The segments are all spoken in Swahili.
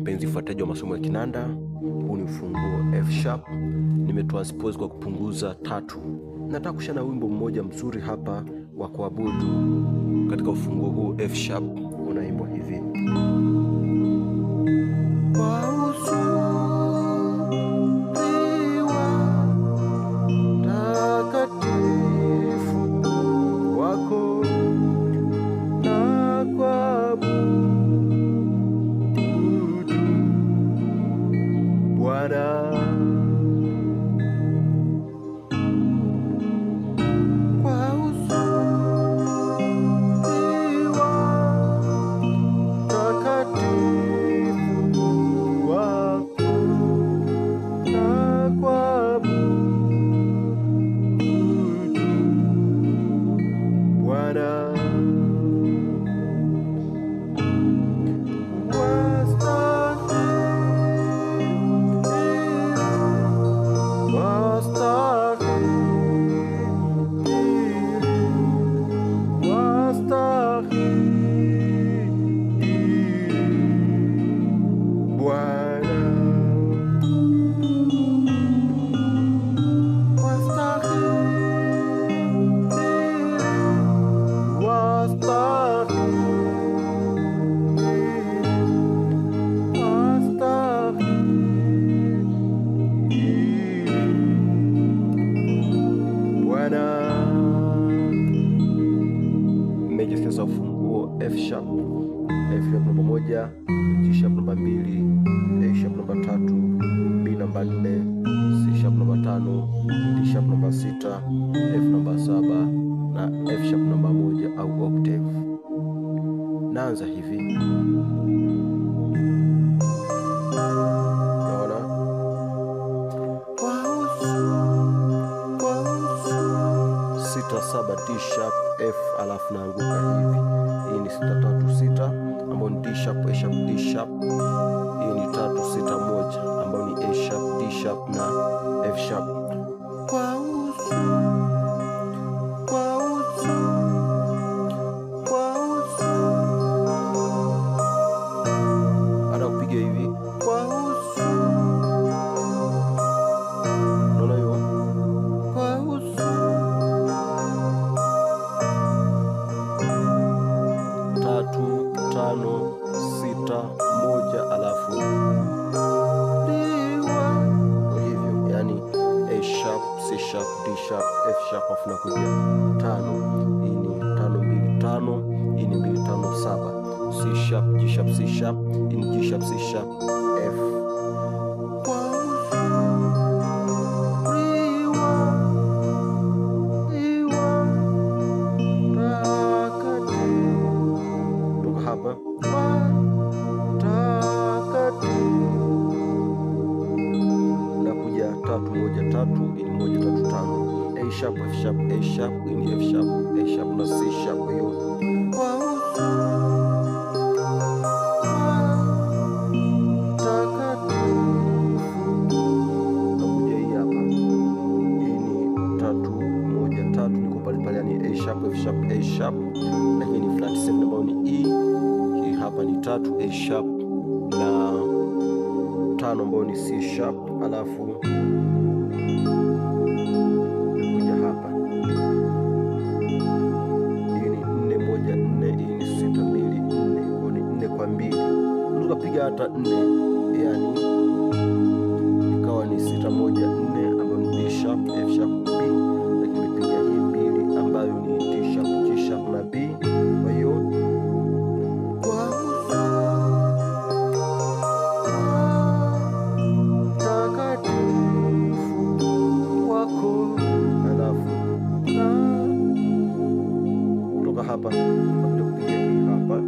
mpenzi mfuataji wa masomo ya kinanda, huu ni ufunguo F sharp, nimetranspose kwa kupunguza tatu. Nataka kushana wimbo mmoja mzuri hapa wa kuabudu katika ufunguo huu F sharp. Unaimbwa hivi: Sasa ufunguo F sharp, F sharp namba moja, G sharp namba mbili, A sharp namba tatu, B namba nne, C sharp namba tano, D sharp namba sita, F namba saba na F sharp namba moja au octave. Naanza hivi. Saba D sharp F, alafu naanguka hivi. Hii ni 6 3 6 ambayo ni D sharp A sharp D sharp. Hii ni 3 6 1 ambayo ni A sharp D sharp na F sharp. Baada kupiga hivi, unaona hiyo tatu tano sita moja, alafu hivyo, yani A sharp C sharp D sharp F sharp, afu nakuja tano. Hii ni 5 2 5, hii ni 2 5 7, C sharp G sharp C sharp, hii ni G sharp C sharp F. Hapa nakuja 3 1 3, hii ni 1 3 5, A sharp F sharp A sharp, hii ni F sharp A sharp na C sharp. Hiyo nakuja hii hapa, hii ni 3 1 3, niko pale pale, yani A sharp F sharp A sharp, lakini ni flat 7 ambayo ni E. Hii hapa ni 3 A sharp na 5 ambayo ni C sharp, alafu kuja hapa, hii ni 4 1 4, hii ni 6 2 4, ni 4 kwa 2. Unaweza piga hata 4, yani ikawa ni 6 1 4 ambayo ni D sharp F sharp B, lakini nimepiga hii 2 ambayo ni D sharp G sharp na B. Kwa hiyo hapa kupiga hii hapa,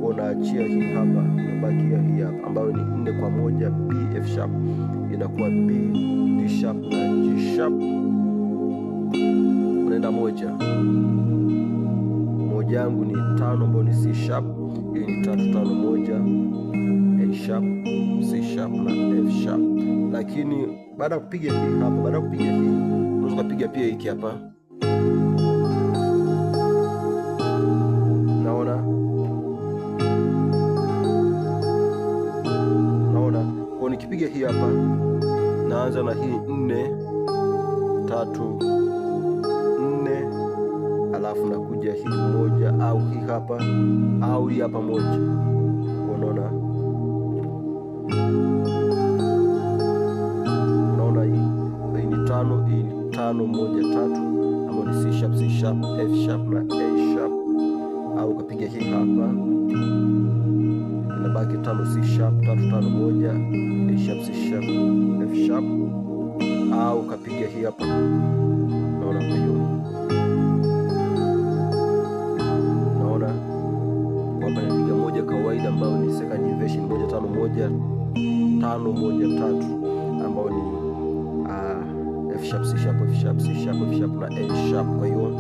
unaachia hii hapa, unabakia hii hapa ambayo ni 4 kwa 1 B F sharp, inakuwa B D sharp na G sharp. Unaenda moja yangu ni 5 ambayo ni C sharp, hii ni 3 5 1 A sharp C sharp na F sharp. Lakini baada ya kupiga hii hapa, baada ya kupiga hii unaweza kupiga pia hiki hapa. Naona kupiga hii hapa, naanza na hii 4 3 4, alafu nakuja hii 1 au hii hapa au hii hapa 1. Unaona, unaona hii ni 5, hii ni 5 1 3, ambayo ni C sharp C sharp F sharp na A sharp, au ukapiga hii hapa, inabaki 5 C sharp 3 5 1 A sharp C sharp F sharp, au ukapiga hii hapa. Naona kwa hiyo, naona kwamba napiga moja kawaida ambayo ni second inversion 1 5 1 5 1 3, ambayo ni F sharp C sharp F sharp C sharp F sharp na A sharp. Kwa hiyo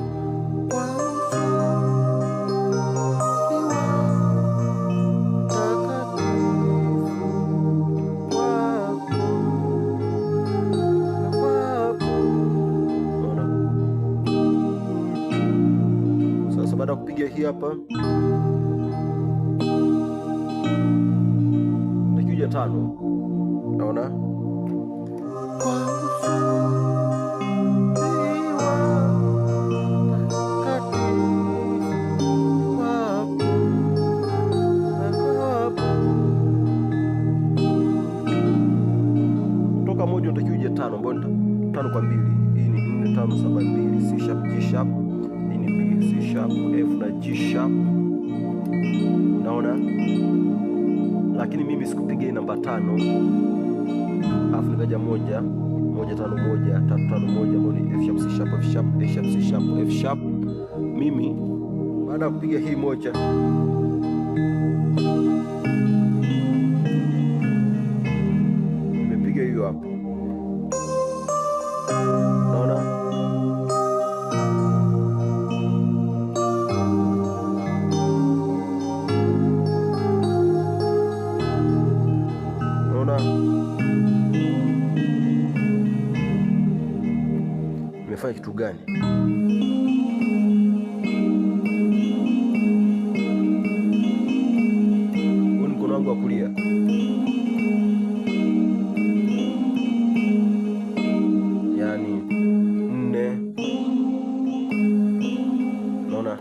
baada ya kupiga hii hapa, nikija 5, naona toka 1 utakuja 5, ambayo 5 kwa 2, hii ni 4 5 7 2 C sharp G sharp, hii ni B C sharp F na G sharp. Unaona, lakini mimi sikupiga namba 5, alafu nikaja 1 1 5 1 3 5 1, ambayo ni F sharp C sharp F sharp A sharp C sharp F sharp. Mimi baada ya kupiga hii 1, nimepiga hiyo hapo. Unaona, nimefanya kitu gani? Huu ni mkono wangu wa kulia, yani 4. Unaona,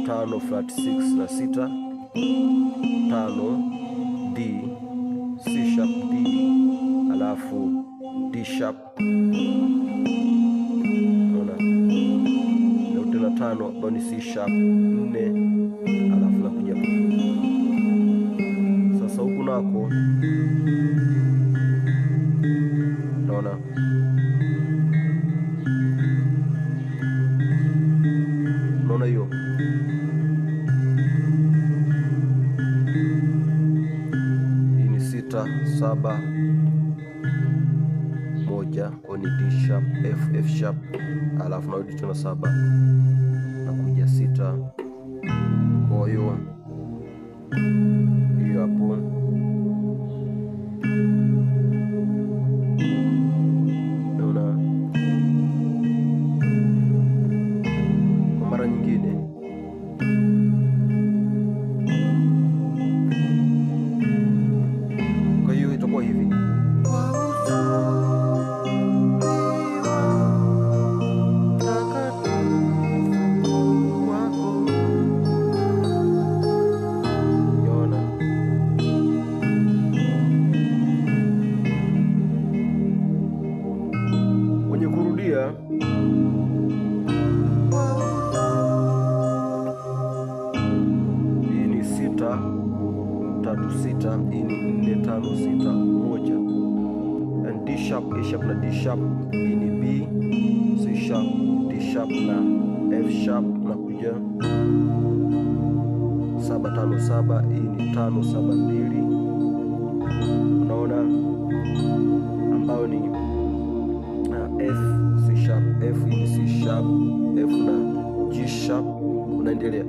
tano flat 6 na 6 5 D C sharp D, alafu D sharp. Unaona, na tena 5 ambayo ni C sharp 4, alafu nakuja sasa huku nako. Unaona, unaona hiyo hii ni 6 7 1, kwa ni D sharp F sharp, alafu narudi tena 7 nakuja 6. Kwa hiyo hiyo hapo. Naona kwa mara nyingine itakuwa hivi. Kwenye kurudia hii ni 6 3 6, hii ni 4 5 6 1, and D sharp A sharp na D sharp, hii ni B C sharp D sharp na F sharp, na kuja 7 5 7, hii ni 5 7 2. Unaona, ambayo ni F C sharp F, hii ni C sharp F na G sharp. Unaendelea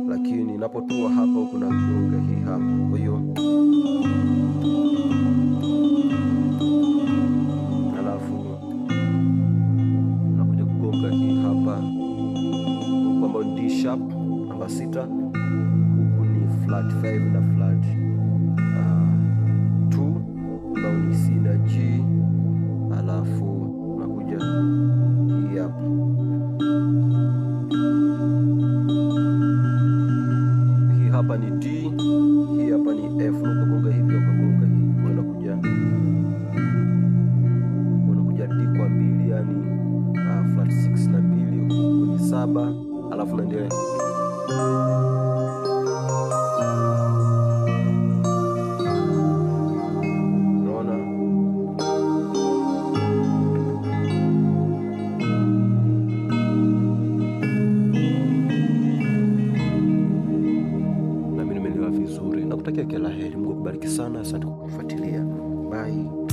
lakini ninapotua hapa huku na gonga hii hapa. Kwa hiyo alafu nakuja kugonga hii hapa ambayo ni D sharp namba 6, huku ni flat 5 na flat 2 ambayo ni C na G, alafu nakuja hii hapa. Hii hapa ni D, hii hapa ni F. Unapogonga hivi ukagonga hii, unakuja D kwa 2, yani flat 6 na 2, huku ni 7, alafu naendelea. Unaona? Na mimi nimeelewa vizuri. Nakutakia kila heri. Mungu akubariki sana. Asante kwa kufuatilia. Bye.